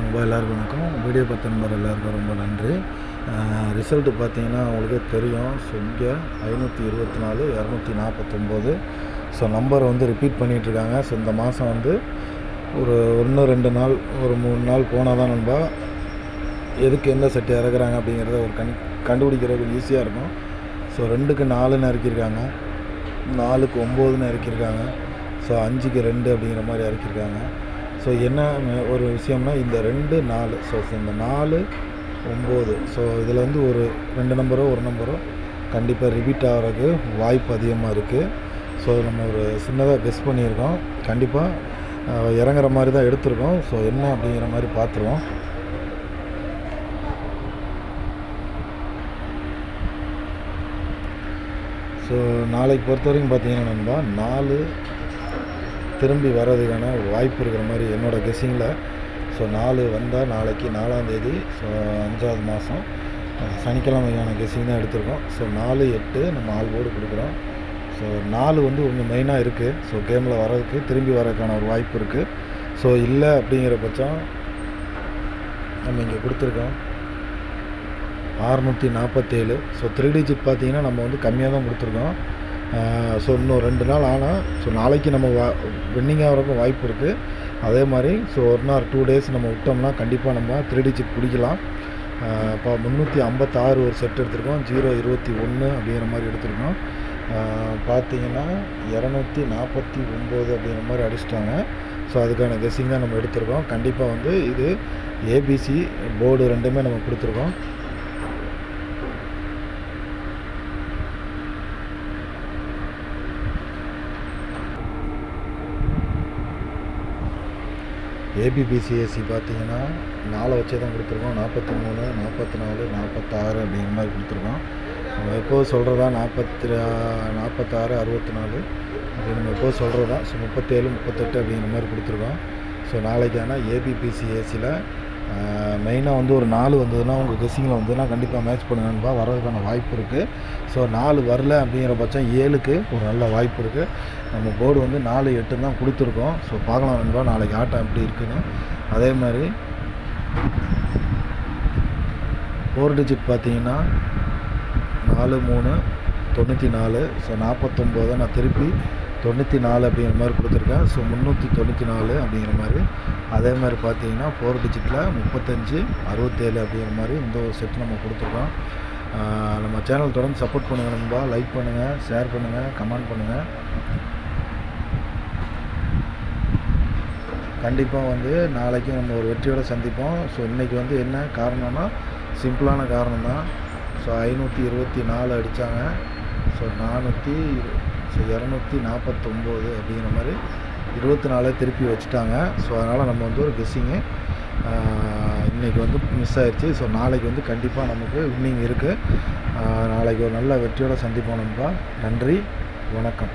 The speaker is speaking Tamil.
மொபைல் எல்லாருக்கும் வணக்கம். வீடியோ பார்த்த நம்பர் எல்லாருக்கும் ரொம்ப நன்றி. ரிசல்ட்டு பார்த்தீங்கன்னா உங்களுக்கே தெரியும். ஸோ இங்கே 524 249. ஸோ நம்பர் வந்து ரிப்பீட் பண்ணிகிட்ருக்காங்க. ஸோ இந்த மாதம் வந்து ஒரு 1-2 நாள் ஒரு 3 நாள் போனால் தான் நண்பா எதுக்கு எந்த செட்டு இறக்குறாங்க அப்படிங்கிறத ஒரு கண்டுபிடிக்கிறதுக்கு ஈஸியாக இருக்கும். ஸோ 2க்கு 4ன்னு இறக்கியிருக்காங்க, 4க்கு 9ன்னு இறக்கியிருக்காங்க, ஸோ 5க்கு 2 அப்படிங்கிற மாதிரி இறக்கியிருக்காங்க. ஸோ என்ன ஒரு விஷயம்னா இந்த 2 4 ஸோ இந்த 4 9 ஸோ இதில் வந்து ஒரு 2 நம்பரோ ஒரு நம்பரோ கண்டிப்பாக ரிப்பீட் ஆகிறதுக்கு வாய்ப்பு அதிகமாக இருக்குது. ஸோ நம்ம ஒரு சின்னதாக கெஸ் பண்ணியிருக்கோம். கண்டிப்பாக இறங்குற மாதிரி தான் எடுத்திருக்கோம். ஸோ என்ன அப்படிங்கிற மாதிரி பார்த்துருவோம். ஸோ நாளைக்கு பொறுத்த வரைக்கும் பார்த்தீங்கன்னா நண்பா 4 திரும்பி வர்றதுக்கான வாய்ப்பு இருக்கிற மாதிரி என்னோடய கெஸ்ஸிங்கில். ஸோ 4 வந்தால் நாளைக்கு 4ஆம் தேதி, ஸோ 5வது மாதம் சனிக்கிழமைக்கான கெஸ்ஸிங் தான் எடுத்திருக்கோம். ஸோ 4 8 நம்ம ஆல் போர்டு கொடுக்குறோம். ஸோ 4 வந்து கொஞ்சம் மெயினாக இருக்குது. ஸோ கேமில் வர்றதுக்கு திரும்பி வர்றதுக்கான ஒரு வாய்ப்பு இருக்குது. ஸோ இல்லை அப்படிங்கிற பட்சம் நம்ம இங்கே கொடுத்துருக்கோம் 647. ஸோ 3 டிஜிட் பார்த்திங்கன்னா நம்ம வந்து கம்மியாக தான் கொடுத்துருக்கோம். ஸோ இன்னும் 2 நாள் ஆனால் ஸோ நாளைக்கு நம்ம வின்னிங் ஆகிறதுக்கும் வாய்ப்பு இருக்குது. அதே மாதிரி ஸோ 1 ஆர் 2 டேஸ் நம்ம விட்டோம்னா கண்டிப்பாக நம்ம 3 டிஜிட் பிடிக்கலாம். இப்போ 356 ஒரு செட் எடுத்திருக்கோம், 021 அப்படிங்கிற மாதிரி எடுத்திருக்கோம். பார்த்திங்கன்னா 249 அப்படிங்கிற மாதிரி அடிச்சிட்டாங்க. ஸோ அதுக்கான கெஸ்ஸிங் தான் நம்ம எடுத்திருக்கோம். கண்டிப்பாக வந்து இது ஏபிசி போர்டு ரெண்டுமே நம்ம கொடுத்துருக்கோம். ஏபிபிசிஎஸ்சி பார்த்திங்கன்னா 4 வச்சே தான் கொடுத்துருக்கோம். 43 44 46 அப்படிங்கிற மாதிரி கொடுத்துருக்கோம். நம்ம எப்போது சொல்கிறதா 46 64 அப்படி நம்ம எப்போது சொல்கிறதா. ஸோ 37 38 அப்படிங்கிற மாதிரி கொடுத்துருக்கோம். ஸோ நாளைக்கான ஏபிபிசிஎஸ்சியில் மெயினாக வந்து ஒரு 4 வந்ததுன்னா உங்கள் கெஸ்ஸிங்கில் வந்ததுன்னா கண்டிப்பாக மேட்ச் பண்ணுங்கன்பா, வர்றதுக்கான வாய்ப்பு இருக்குது. ஸோ 4 வரல அப்படிங்கிற பட்சம் 7க்கு ஒரு நல்ல வாய்ப்பு இருக்குது. நம்ம போர்டு வந்து 4 8 தான் கொடுத்துருக்கோம். ஸோ பார்க்கலாம் நண்பா நாளைக்கு ஆட்டம் எப்படி இருக்குன்னு. அதே மாதிரி 4 டிஜிட் பார்த்தீங்கன்னா 4 3 94. ஸோ 49 நான் திருப்பி 94 அப்படிங்கிற மாதிரி கொடுத்துருக்கேன். ஸோ 394 அப்படிங்கிற மாதிரி. அதே மாதிரி பார்த்தீங்கன்னா 4 டிஜிட்டில் 35 67 அப்படிங்கிற மாதிரி இந்த ஒரு செட் நம்ம கொடுத்துருக்கோம். நம்ம சேனல் தொடர்ந்து சப்போர்ட் பண்ணுங்கள் நண்பா. லைக் பண்ணுங்கள், ஷேர் பண்ணுங்கள், கமெண்ட் பண்ணுங்கள். கண்டிப்பாக வந்து நாளைக்கு நம்ம ஒரு வெற்றியோடு சந்திப்போம். ஸோ இன்றைக்கி வந்து என்ன காரணம்னா சிம்பிளான காரணம் தான். ஸோ 524 அடித்தாங்க. ஸோ 249 அப்படிங்கிற மாதிரி 24 திருப்பி வச்சுட்டாங்க. ஸோ அதனால் நம்ம வந்து ஒரு கெஸ்ஸிங்கு இன்றைக்கி வந்து மிஸ் ஆயிடுச்சு. ஸோ நாளைக்கு வந்து கண்டிப்பாக நமக்கு வின்னிங் இருக்குது. நாளைக்கு ஒரு நல்ல வெற்றியோடு சந்திப்போம் நண்பா. நன்றி, வணக்கம்.